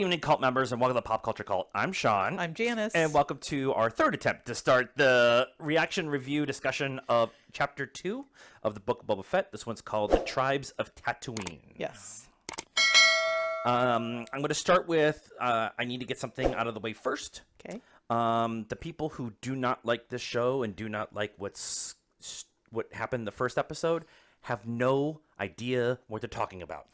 evening, cult members, and welcome to Pop Culture Cult. I'm Sean. I'm Janice. And welcome to our third attempt to start the reaction review discussion of Chapter 2 of the book of Boba Fett. This one's called The Tribes of Tattooine. Yes. I'm going to start with, I need to get something out of the way first. Okay. The people who do not like this show and do not like what happened in the first episode have no idea what they're talking about.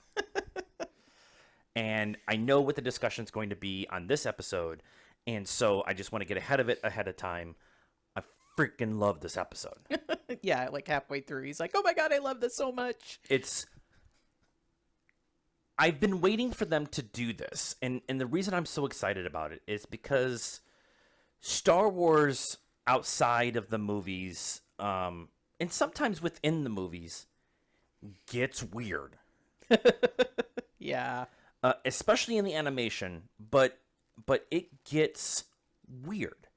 And I know what the discussion is going to be on this episode, and so I just want to get ahead of it ahead of time. I freaking love this episode. Yeah, like halfway through, he's like, oh my god, I love this so much. I've been waiting for them to do this, and the reason I'm so excited about it is because Star Wars outside of the movies, and sometimes within the movies, gets weird. Yeah. Especially in the animation, but it gets weird,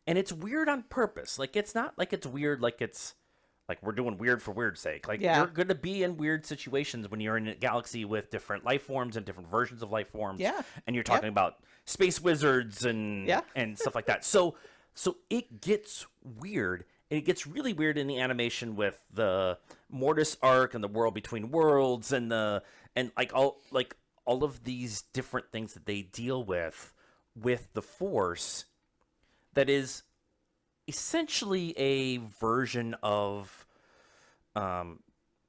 and it's weird on purpose. Like, it's not like it's weird like it's like we're doing weird for weird's sake. Like, you're going to be in weird situations when you're in a galaxy with different life forms and different versions of life forms. Yeah. And you're talking about space wizards and stuff like that. So it gets weird. And it gets really weird in the animation with the Mortis arc and the World Between Worlds and all of these different things that they deal with the Force that is essentially a version of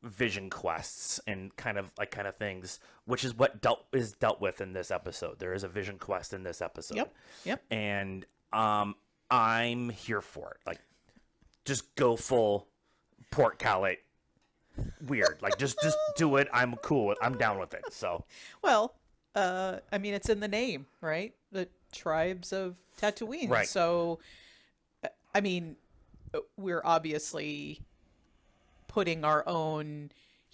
vision quests and kind of things, which is what is dealt with in this episode. There is a vision quest in this episode. Yep. And I'm here for it. Like, just go full Port Calais. Weird. Like, just do it. I'm cool. I'm down with it. So, well, I mean, it's in the name, right? The Tribes of Tattooine. Right. So, I mean, we're obviously putting our own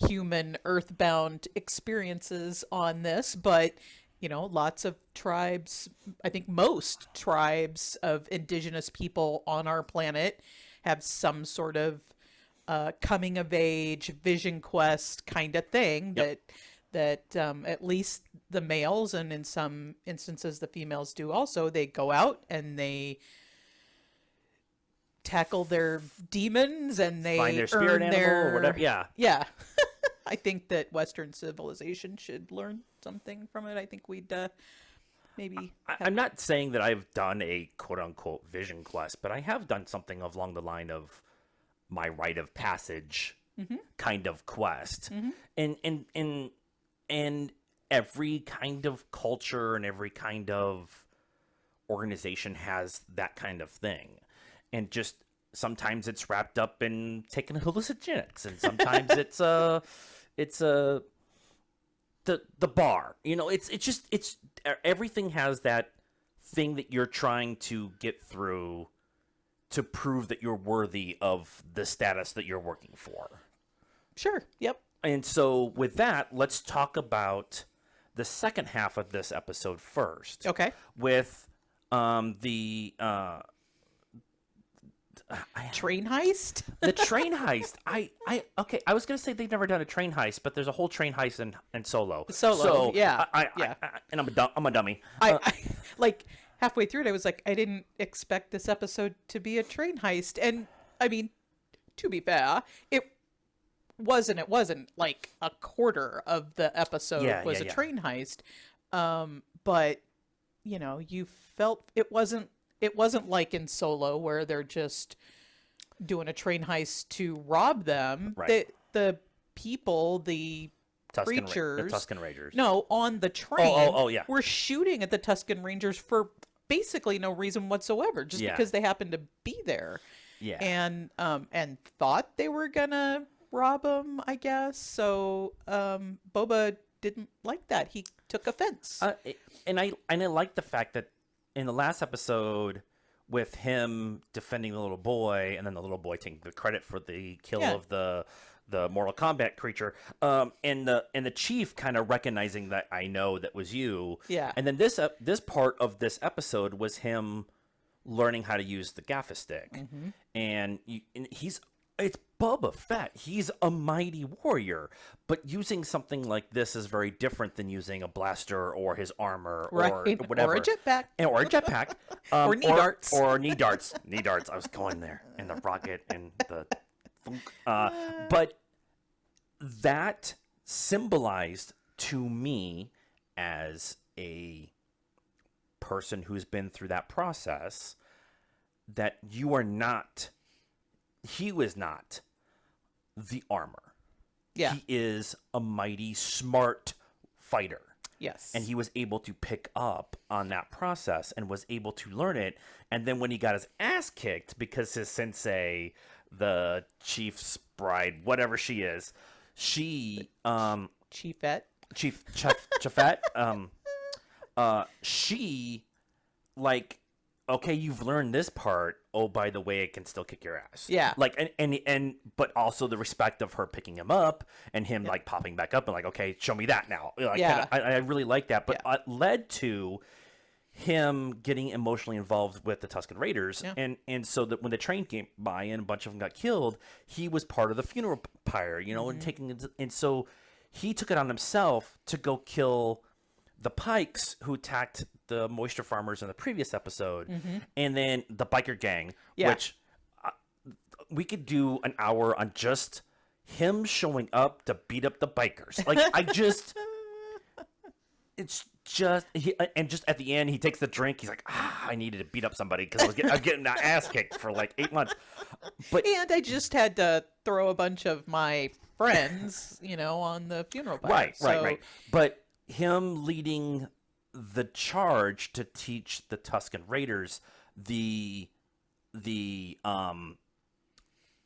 human earthbound experiences on this, but you know, lots of tribes, I think most tribes of indigenous people on our planet have some sort of coming of age vision quest kind of thing. That at least the males, and in some instances the females do also, they go out and they tackle their demons and they find their spirit animal or whatever. Yeah. I think that Western civilization should learn something from it. I think we'd maybe I'm not saying that I've done a quote-unquote vision quest, but I have done something along the line of my rite of passage kind of quest. And every kind of culture and every kind of organization has that kind of thing. And just sometimes it's wrapped up in taking hallucinogenics, and sometimes it's the bar. You know, it's everything has that thing that you're trying to get through to prove that you're worthy of the status that you're working for. Sure. Yep. And so with that, let's talk about the second half of this episode first. Okay. With the train heist? The train heist. I was gonna say they've never done a train heist, but there's a whole train heist in Solo. So, yeah. And I'm a dummy. I like halfway through it, I was like, I didn't expect this episode to be a train heist. And I mean, to be fair, it wasn't like a quarter of the episode was a train heist. But you know, you felt it wasn't like in Solo where they're just doing a train heist to rob them. Right. The people, the creatures, the Tusken Rangers. No, on the train. Oh, yeah. We're shooting at the Tusken Rangers for basically no reason whatsoever, just because they happened to be there. Yeah. And thought they were gonna rob him, I guess. So Boba didn't like that. He took offense. And I like the fact that in the last episode, with him defending the little boy, and then the little boy taking the credit for the kill of the Mortal Kombat creature, and the chief kind of recognizing that I know that was you. Yeah. And then this part of this episode was him learning how to use the gaffa stick, and he's it's Boba Fett. He's a mighty warrior, but using something like this is very different than using a blaster or his armor or whatever. Or a jetpack. Or a jetpack. Or knee darts. Or knee darts. Knee darts. I was going there. And the rocket and the funk. But that symbolized to me as a person who's been through that process that you are not, he was not the armor. Yeah. He is a mighty smart fighter. Yes. And he was able to pick up on that process and was able to learn it. And then when he got his ass kicked because his sensei, the chief's bride, whatever she is, she Chiefette. Chiefette, she, like, okay, you've learned this part. Oh, by the way, it can still kick your ass. Yeah. Like, and but also the respect of her picking him up and him like popping back up and like, okay, show me that now. Like, Yeah. I really like that. But it led to him getting emotionally involved with the Tusken Raiders. Yeah. And so that when the train came by and a bunch of them got killed, he was part of the funeral pyre, you know, and so he took it on himself to go kill the Pikes who attacked the moisture farmers in the previous episode, and then the biker gang, which we could do an hour on just him showing up to beat up the bikers. Like, it's just, and just at the end, he takes the drink. He's like, I needed to beat up somebody because I was getting my ass kicked for like 8 months. And I just had to throw a bunch of my friends, you know, on the funeral pyre. Right. But him leading the charge to teach the Tusken Raiders the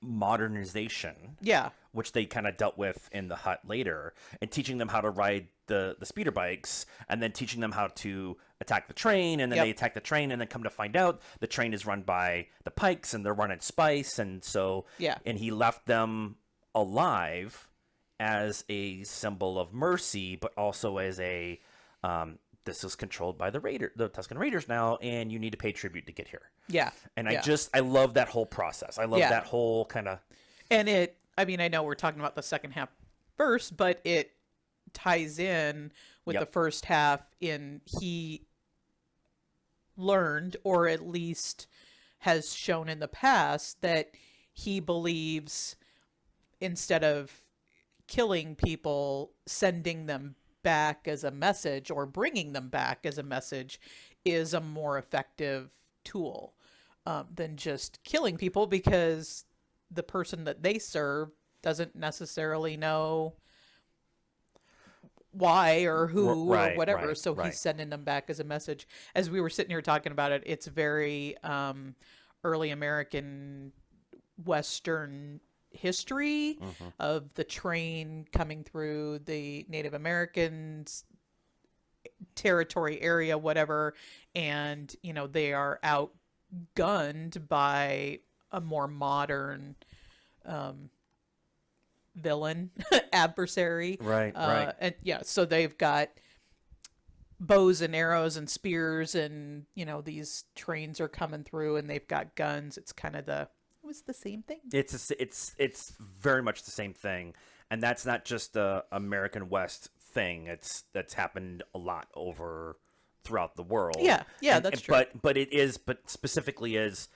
modernization, which they kind of dealt with in the hut later, and teaching them how to ride the speeder bikes, and then teaching them how to attack the train, and then they attack the train, and then come to find out the train is run by the Pikes, and they're running spice, and so and he left them alive as a symbol of mercy, but also as a this is controlled by the Tusken Raiders now, and you need to pay tribute to get here. Yeah. And I love that whole process. I love that whole kind of. And I mean, I know we're talking about the second half first, but it ties in with the first half in he learned, or at least has shown in the past, that he believes instead of killing people, sending them back as a message or bringing them back as a message is a more effective tool than just killing people, because the person that they serve doesn't necessarily know why or who or whatever. So he's sending them back as a message. As we were sitting here talking about it, it's very early American Western history of the train coming through the Native Americans territory area, whatever, and you know they are outgunned by a more modern villain adversary, and so they've got bows and arrows and spears, and you know these trains are coming through and they've got guns. It's kind of was the same thing. It's very much the same thing, and that's not just a American West thing. That's happened a lot throughout the world. That's true. But specifically is,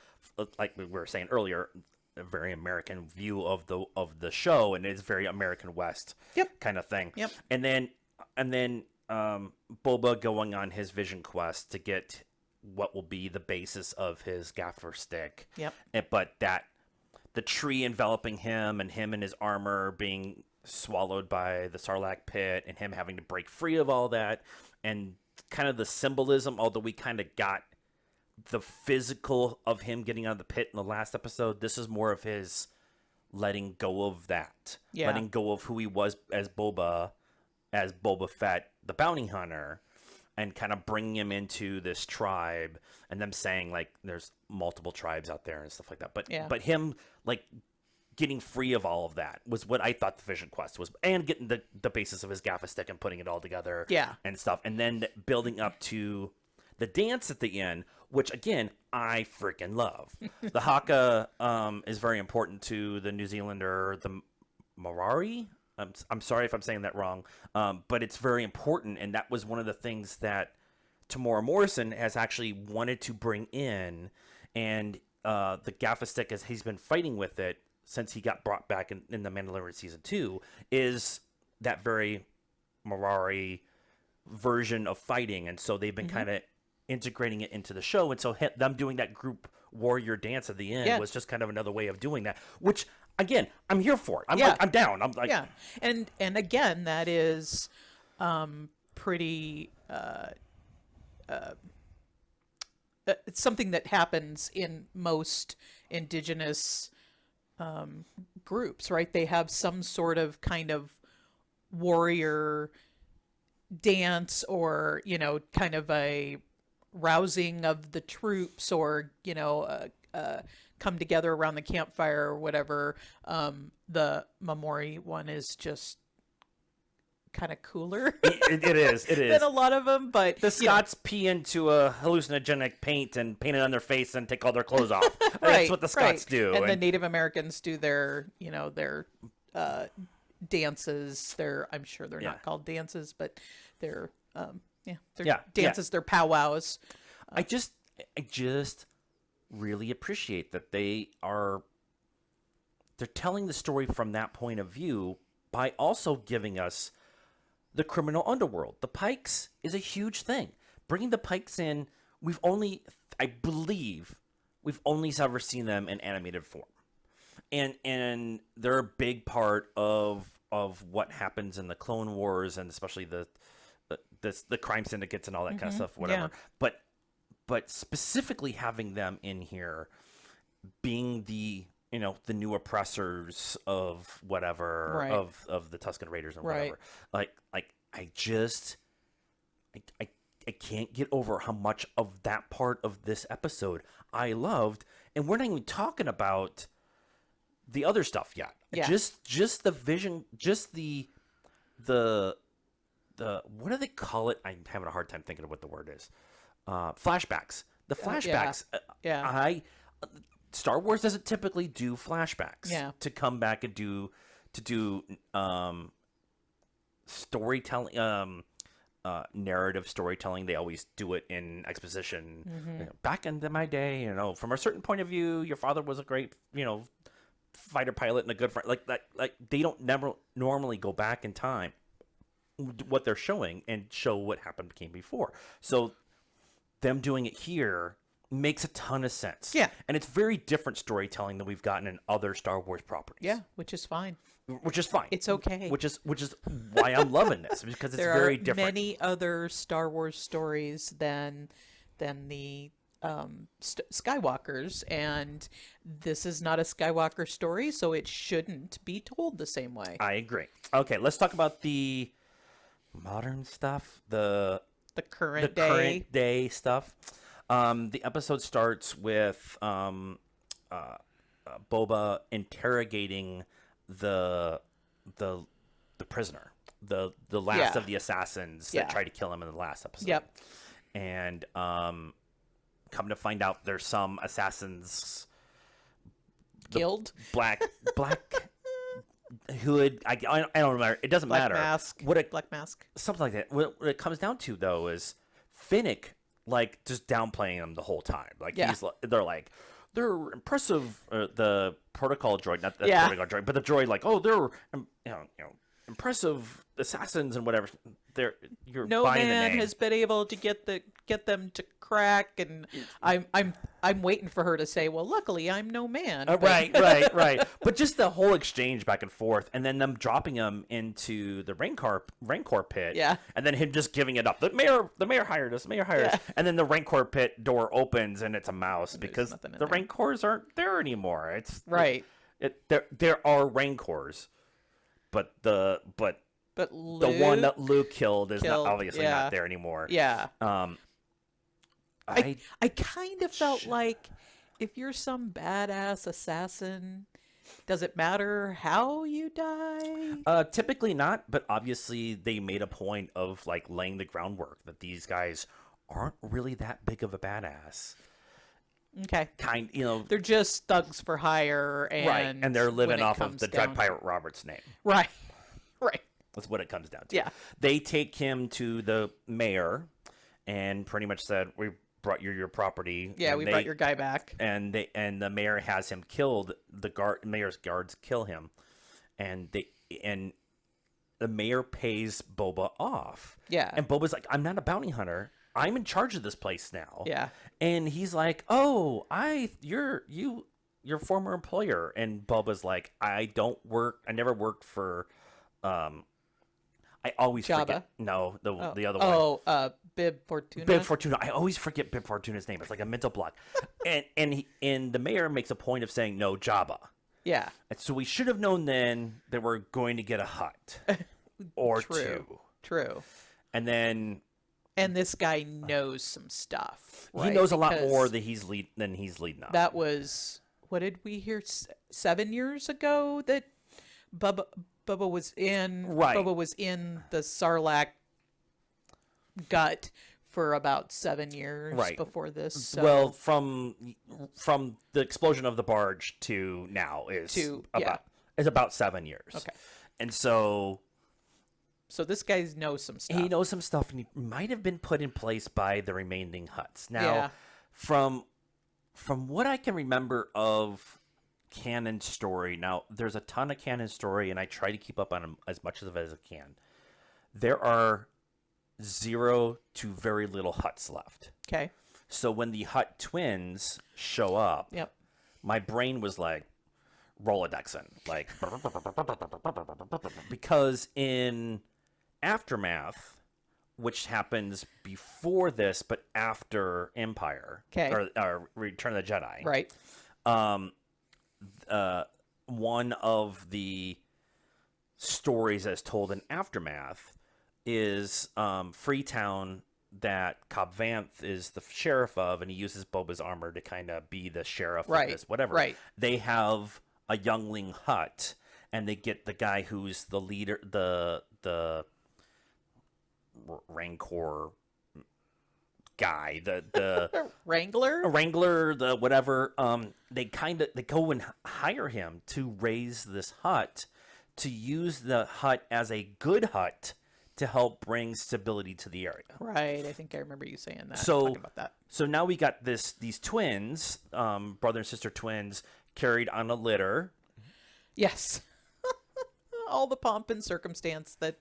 like we were saying earlier, a very American view of the show, and it's very American West kind of thing. And then Boba going on his vision quest to get what will be the basis of his gaffer stick. But that the tree enveloping him and his armor being swallowed by the Sarlacc pit, and him having to break free of all that, and kind of the symbolism, although we kind of got the physical of him getting out of the pit in the last episode, this is more of his letting go of that. Letting go of who he was as Boba Fett, the bounty hunter, and kind of bringing him into this tribe, and them saying like there's multiple tribes out there and stuff like that. But him like getting free of all of that was what I thought the vision quest was, and getting the basis of his gaffer stick and putting it all together and stuff, and then building up to the dance at the end, which again I freaking love. The haka is very important to the New Zealander, the Maori. I'm sorry if I'm saying that wrong, but it's very important, and that was one of the things that Tamora Morrison has actually wanted to bring in, and the gaffa stick, as he's been fighting with it since he got brought back in the Mandalorian season 2, is that very Maori version of fighting, and so they've been kind of integrating it into the show, and so them doing that group warrior dance at the end was just kind of another way of doing that, which again I'm here for it. I'm down. I'm like and again that is pretty it's something that happens in most indigenous groups, right? They have some sort of kind of warrior dance, or kind of a rousing of the troops, or come together around the campfire or whatever. The Maori one is just kind of cooler. It is than a lot of them, but the Scots pee into a hallucinogenic paint and paint it on their face and take all their clothes off. That's what the Scots do. And the Native Americans do their their dances. I'm sure they're not called dances, but they're dances, they're powwows. I just really appreciate that they're telling the story from that point of view by also giving us the criminal underworld. The Pikes is a huge thing. Bringing the Pikes in, I believe we've only ever seen them in animated form, and they're a big part of what happens in the Clone Wars, and especially the crime syndicates and all that kind of stuff, whatever. But specifically having them in here, being the new oppressors of whatever, of the Tusken Raiders and whatever. Like I can't get over how much of that part of this episode I loved, and we're not even talking about the other stuff yet. Just the vision, just the what do they call it? I'm having a hard time thinking of what the word is. Flashbacks. The flashbacks. Star Wars doesn't typically do flashbacks to come back and do storytelling, narrative storytelling. They always do it in exposition. Back in my day, from a certain point of view, your father was a great, fighter pilot and a good friend. Like they don't never normally go back in time what they're showing and show what came before. So them doing it here makes a ton of sense. Yeah. And it's very different storytelling than we've gotten in other Star Wars properties. Yeah, which is fine. It's okay. Which is why I'm loving this, because it's very different. There are many other Star Wars stories than the Skywalkers, and this is not a Skywalker story, so it shouldn't be told the same way. I agree. Okay, let's talk about the modern stuff, the current day stuff. The episode starts with Boba interrogating the prisoner, the last of the assassins that tried to kill him in the last episode. And come to find out, there's some assassins guild, black hood. I don't remember. It doesn't matter. Black mask, something like that. What it comes down to, though, is Finnick just downplaying him the whole time. They're impressive. The protocol droid, not the protocol droid, but the droid. They're impressive assassins and whatever. No man has been able to get them to crack, and I'm waiting for her to say, well, luckily I'm no man. Right. But just the whole exchange back and forth, and then them dropping him into the Rancor pit, and then him just giving it up. The mayor hired us. And then the Rancor pit door opens, and it's a mouse, because the Rancors aren't there anymore. It's there are Rancors, but the one that Luke killed is obviously not there anymore. I kind of felt like, if you're some badass assassin, does it matter how you die? Typically not, but obviously they made a point of laying the groundwork that these guys aren't really that big of a badass. Okay. They're They're just thugs for hire, and right, and they're living when it off of comes the down Dread Pirate Robert's name. Right. Right. That's what it comes down to. Yeah. They take him to the mayor and pretty much said, "We brought you your property." Yeah, and we brought your guy back. And the mayor has him killed. Mayor's guards kill him, and the mayor pays Boba off. Yeah. And Boba's like, "I'm not a bounty hunter. I'm in charge of this place now." Yeah. And he's like, "Oh, you're your former employer." And Boba's like, "I never worked for I always Jabba? forget. No, the other one. Oh, Bib Fortuna. Bib Fortuna. I always forget Bib Fortuna's name. It's like a mental block. and the mayor makes a point of saying no, Jabba. Yeah. And so we should have known then that we're going to get a hut or True. two. True. And then And this guy knows some stuff. he right? knows a lot Because more than he's leading on. That was, what did we hear 7 years ago that Bubba was in? Right. Bubba was in the Sarlacc gut for about 7 years Right. before this. So Well, from the explosion of the barge to now is about 7 years. Okay. And so this guy knows some stuff. he knows some stuff, and he might have been put in place by the remaining huts. Now, Yeah. from what I can remember of canon story, now there's a ton of canon story, and I try to keep up on them as much of it as I can. There are 0 to very little huts left. Okay. So when the Hut twins show up, Yep. my brain was like Rolodexing, like because in Aftermath, which happens before this but after Empire, Okay. or Return of the Jedi, Right. one of the stories that's told in Aftermath is Freetown that Cobb Vanth is the sheriff of, and he uses Boba's armor to kind of be the sheriff Right, of this, whatever. right. They have a youngling hut, and they get the guy who's the leader, the Rancor guy, the Wrangler. the whatever. They go and hire him to raise this hut, to use the hut as a good hut to help bring stability to the area. Right. I think I remember you saying that. So- talking about that. So now we got these twins, brother and sister twins, carried on a litter. Yes. All the pomp and circumstance that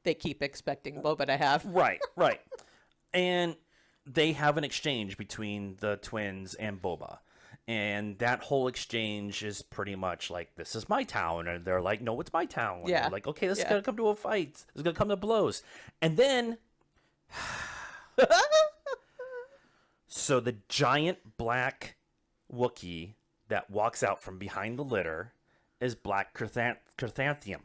they keep expecting Boba to have. Right. And they have an exchange between the twins and Boba. And that whole exchange is pretty much like, "This is my town." And they're like, "No, it's my town." And Yeah. they're like, "Okay, this is Yeah. going to come to a fight. This is going to come to blows." And then, so the giant black Wookiee that walks out from behind the litter is Black Chrysanthemum.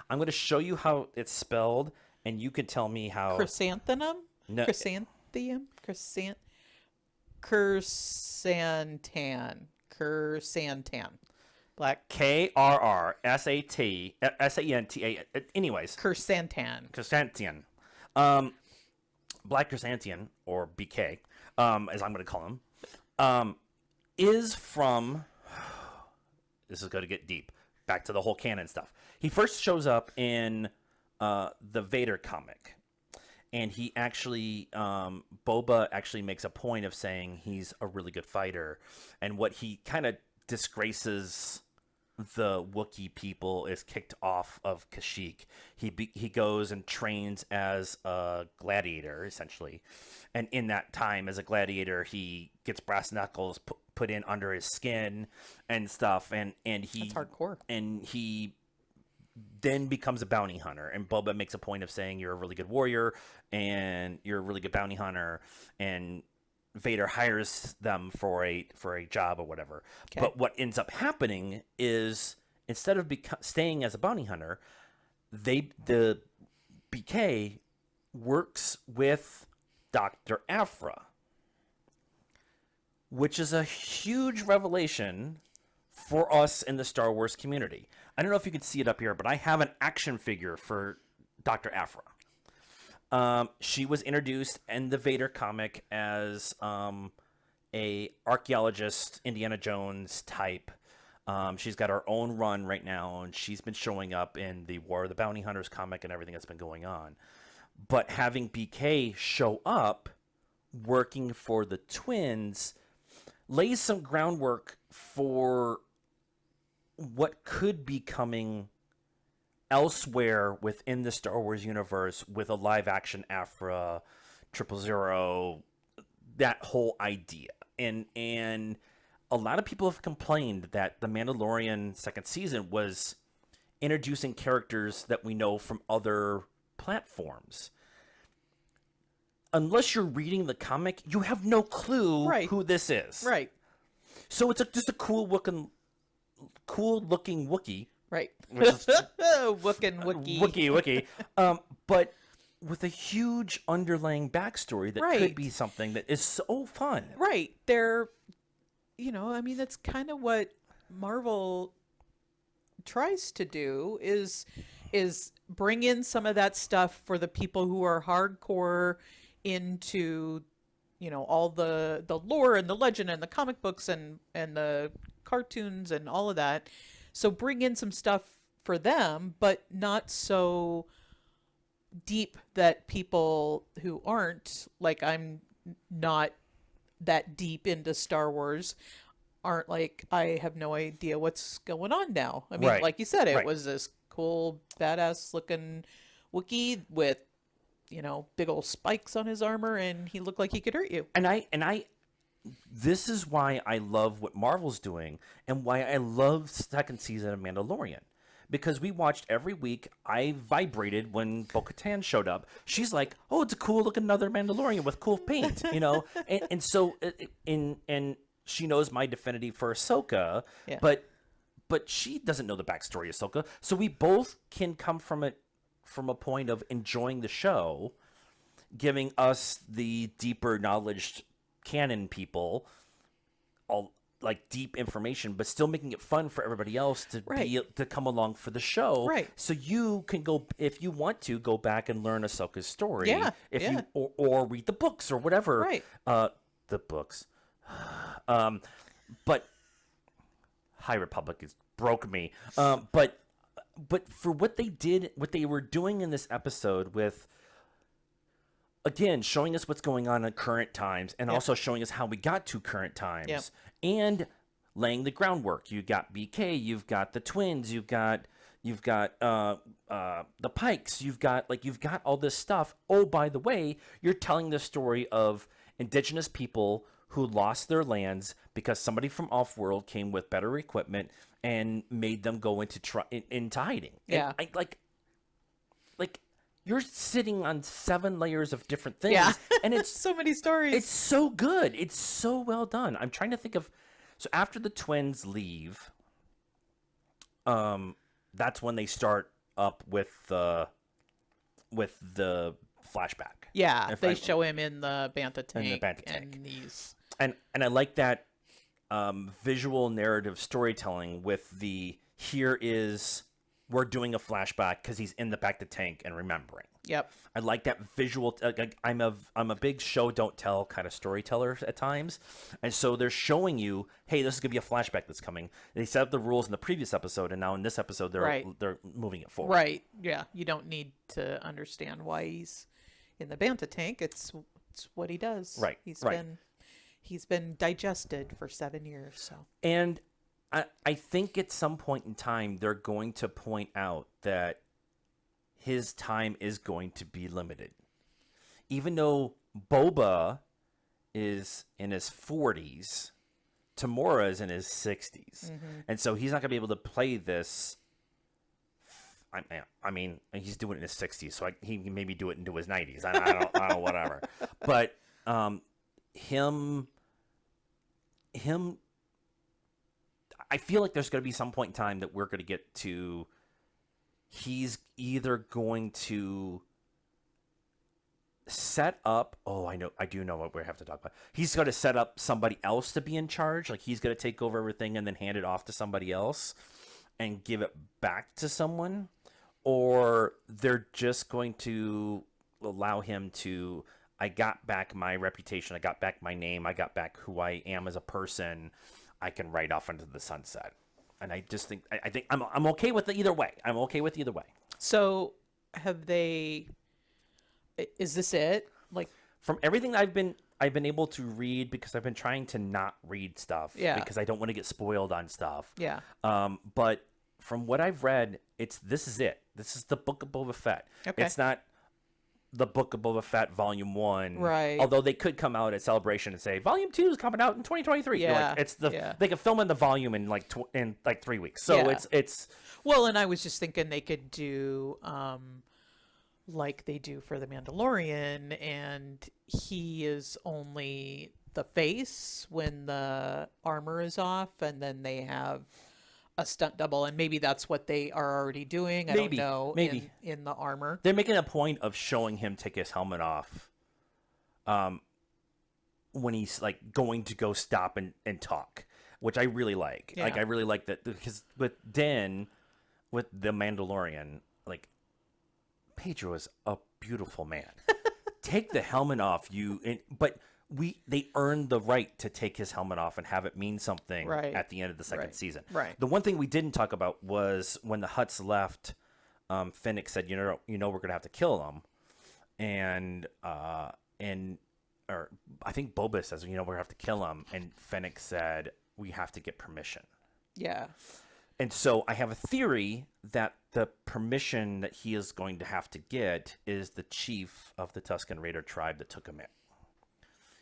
I'm going to show you how it's spelled, and you can tell me how. Chrysanthemum? No. Chrysanthemum? Chrysantan. Black Krrsanta. Anyways, Chrysantan. Black Chrysanthemum, or BK, as I'm going to call him, is from. This is going to get deep. Back to the whole canon stuff. He first shows up in the Vader comic. And he actually, Boba actually makes a point of saying he's a really good fighter. And what he kind of disgraces the Wookiee people is kicked off of Kashyyyk. He goes and trains as a gladiator, essentially. And in that time, as a gladiator, he gets brass knuckles put in under his skin and stuff. And he... That's hardcore. And he then becomes a bounty hunter, and Boba makes a point of saying you're a really good warrior and you're a really good bounty hunter, and Vader hires them for a job or whatever. Okay. But what ends up happening is, instead of staying as a bounty hunter, the BK works with Dr. Aphra, which is a huge revelation for us in the Star Wars community. I don't know if you can see it up here, but I have an action figure for Dr. Aphra. She was introduced in the Vader comic as a archaeologist, Indiana Jones type. She's got her own run right now, and she's been showing up in the War of the Bounty Hunters comic and everything that's been going on. But having BK show up, working for the twins, lays some groundwork for what could be coming elsewhere within the Star Wars universe with a live-action Aphra, 000, that whole idea. And a lot of people have complained that The Mandalorian second season was introducing characters that we know from other platforms. Unless you're reading the comic, you have no clue who this is. Right. So it's just a cool looking Wookiee. Right. Wookie. Wookie. But with a huge underlying backstory that could be something that is so fun. Right. They're, I mean, that's kind of what Marvel tries to do is bring in some of that stuff for the people who are hardcore into, all the lore and the legend and the comic books and the cartoons and all of that. So bring in some stuff for them, but not so deep that people who aren't, like, I'm not that deep into Star Wars, aren't like, I have no idea what's going on now. I mean, like you said, it was this cool, badass looking Wookiee with, big old spikes on his armor, and he looked like he could hurt you. And I this is why I love what Marvel's doing and why I love second season of Mandalorian. Because we watched every week. I vibrated when Bo-Katan showed up. She's like, "Oh, it's a cool looking another Mandalorian with cool paint," and so and she knows my affinity for Ahsoka, but she doesn't know the backstory of Ahsoka. So we both can come from it from a point of enjoying the show, giving us the deeper knowledge canon people all like deep information, but still making it fun for everybody else to be to come along for the show. Right. So you can go, if you want to, go back and learn Ahsoka's story. You or read the books or whatever. Right. The books. But High Republic broke me. But for what they did, what they were doing in this episode with, again, showing us what's going on in current times and also showing us how we got to current times and laying the groundwork. You got BK, you've got the twins, you've got the Pikes, you've got all this stuff. Oh, by the way, you're telling the story of indigenous people who lost their lands because somebody from off-world came with better equipment and made them go into hiding. Yeah. And like you're sitting on 7 layers of different things. Yeah. And it's so many stories. It's so good. It's so well done. I'm trying to think of, so after the twins leave, that's when they start up with the flashback. Yeah, they show him in the Bantha tank. And I like that visual narrative storytelling with we're doing a flashback because he's in the back of the tank and remembering. Yep. I like that visual. I'm a big show don't tell kind of storyteller at times, and so they're showing you, hey, this is gonna be a flashback that's coming. They set up the rules in the previous episode, and now in this episode they're moving it forward. Right. Yeah. You don't need to understand why he's in the Bantha tank. It's what he does. Right. He's been digested for 7 years. So. And I think at some point in time they're going to point out that his time is going to be limited. Even though Boba is in his 40s, Tamora is in his 60s. Mm-hmm. And so he's not going to be able to play this. I mean, he's doing it in his 60s, so he can maybe do it into his 90s. I don't know, whatever. But him, I feel like there's going to be some point in time that we're going to get to, he's either going to set up, I do know what we have to talk about. He's going to set up somebody else to be in charge. Like he's going to take over everything and then hand it off to somebody else and give it back to someone. Or they're just going to allow him to. I got back my reputation. I got back my name. I got back who I am as a person. I can ride off into the sunset. And I just think I think I'm okay with it either way. I'm okay with either way. So have they? Is this it? Like From everything I've been able to read, because I've been trying to not read stuff. Yeah. Because I don't want to get spoiled on stuff. yeah. But from what I've read, this is it. This is the Book of Boba Fett. Okay. It's not the Book of Boba Fett Volume 1. Right. Although they could come out at Celebration and say Volume 2 is coming out in 2023. You're Yeah. like, it's the Yeah. they could film in the volume in like 3 weeks. So Yeah. it's Well, and I was just thinking they could do like they do for the Mandalorian, and he is only the face when the armor is off, and then they have a stunt double, and maybe that's what they are already doing. I Maybe, don't know. maybe. In the armor. they're making a point of showing him take his helmet off when he's like going to go stop and talk, which I really like. Yeah. Like I really like that, because with the Mandalorian, like Pedro is a beautiful man. Take the helmet off, but they earned the right to take his helmet off and have it mean something Right. at the end of the second Right. season. Right. The one thing we didn't talk about was when the Hutts left, Fennec said, we're gonna have to kill them, or I think Boba says, we're gonna have to kill him, and Fennec said, we have to get permission. Yeah. And so I have a theory that the permission that he is going to have to get is the chief of the Tusken Raider tribe that took him in.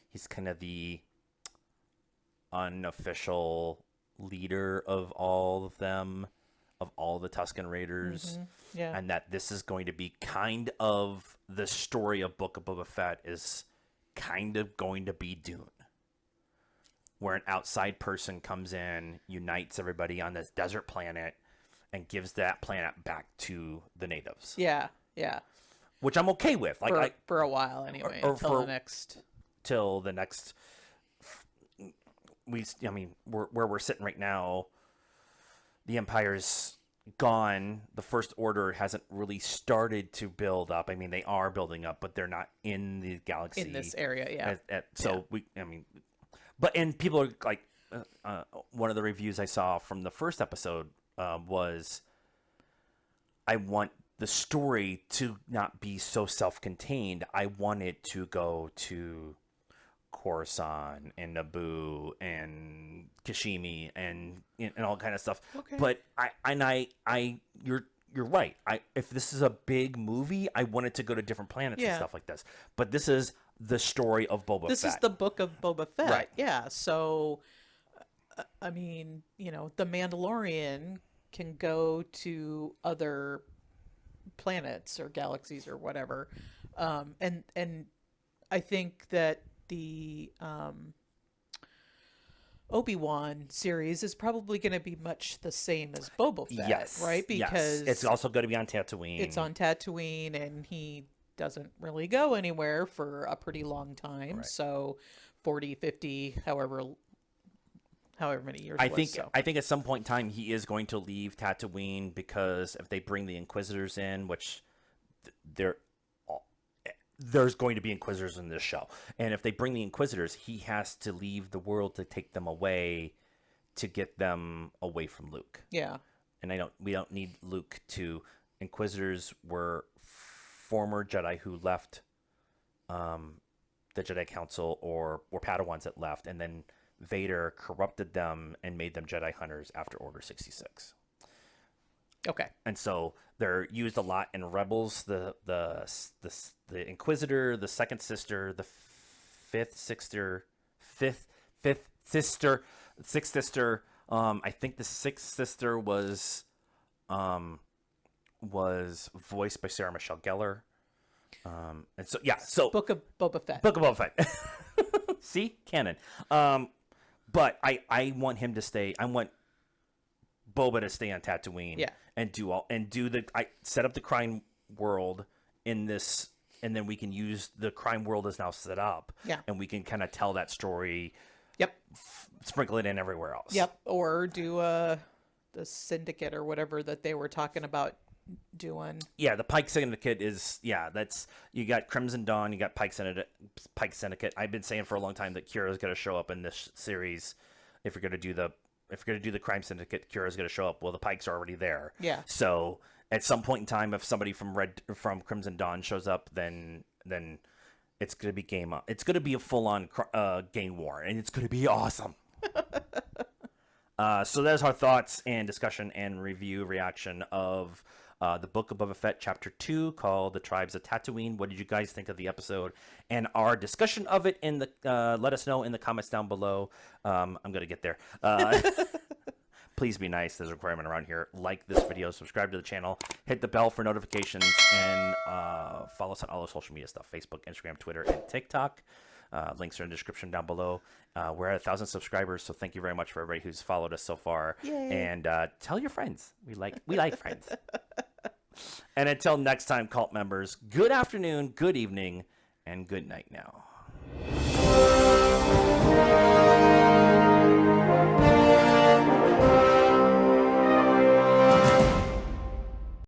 He's kind of the unofficial leader of all of them, of all the Tusken Raiders. Yeah. And that this is going to be kind of the story of Book of Boba Fett is kind of going to be Dune, where an outside person comes in, unites everybody on this desert planet, and gives that planet back to the natives. Yeah. Yeah. Which I'm okay with. Like For a while anyway, or until for- the next. till the next. Where we're sitting right now, the Empire's gone. The First Order hasn't really started to build up. I mean, they are building up, but they're not in the galaxy In this area, yeah. And people are like, one of the reviews I saw from the first episode was, I want the story to not be so self-contained. I want it to go to Coruscant and Naboo and Kashimi and all kind of stuff. Okay. But you're right. If this is a big movie, I want it to go to different planets and Yeah. stuff like this. But this is the story of Boba This Fett. is the Book of Boba Fett. Right. Yeah. So, I mean, the Mandalorian can go to other planets or galaxies or whatever. And I think that the Obi-Wan series is probably going to be much the same as Boba Fett, Yes. right? Because it's also going to be on Tattooine. it's on Tattooine, and he doesn't really go anywhere for a pretty long time. Right. So 40, 50, however many years I it was, think so. I think at some point in time he is going to leave Tatooine, because if they bring the Inquisitors in, which there's going to be Inquisitors in this show, and if they bring the Inquisitors, he has to leave the world to take them away, to get them away from Luke. Yeah. And we don't need Luke to. Inquisitors were former Jedi who left the Jedi Council, or Padawans that left, and then Vader corrupted them and made them Jedi hunters after Order 66. Okay. And so they're used a lot in Rebels. The Inquisitor, the Second Sister, the Sixth Sister. I think the Sixth Sister was voiced by Sarah Michelle Gellar. And so so Book of Boba Fett. Book of Boba Fett. See, canon. But I want him to stay. I want Boba to stay on Tatooine. Yeah. And set up the crime world in this, and then we can use the crime world is now set up. Yeah. And we can kind of tell that story. Yep. Sprinkle it in everywhere else. Yep. Or do the syndicate or whatever that they were talking about doing. Yeah, the Pike Syndicate is that's you got Crimson Dawn, you got Pike Syndicate. I've been saying for a long time that Kira's going to show up in this series. If you're going to do the Crime Syndicate, Kira's going to show up. Well, the Pikes are already there. Yeah. So at some point in time, if somebody from Crimson Dawn shows up, then it's going to be game up. It's going to be a full on gang war, and it's going to be awesome. So there's our thoughts and discussion and reaction of the Book of Boba Fett Chapter 2 called The Tribes of Tatooine. What did you guys think of the episode and our discussion of it? Let us know in the comments down below. I'm going to get there. Please be nice. There's a requirement around here. Like this video, subscribe to the channel, hit the bell for notifications, and follow us on all the social media stuff, Facebook, Instagram, Twitter, and TikTok. Links are in the description down below. We're at 1,000 subscribers, so thank you very much for everybody who's followed us so far. Yay. And tell your friends. We like friends. And until next time, cult members, good afternoon, good evening, and good night now.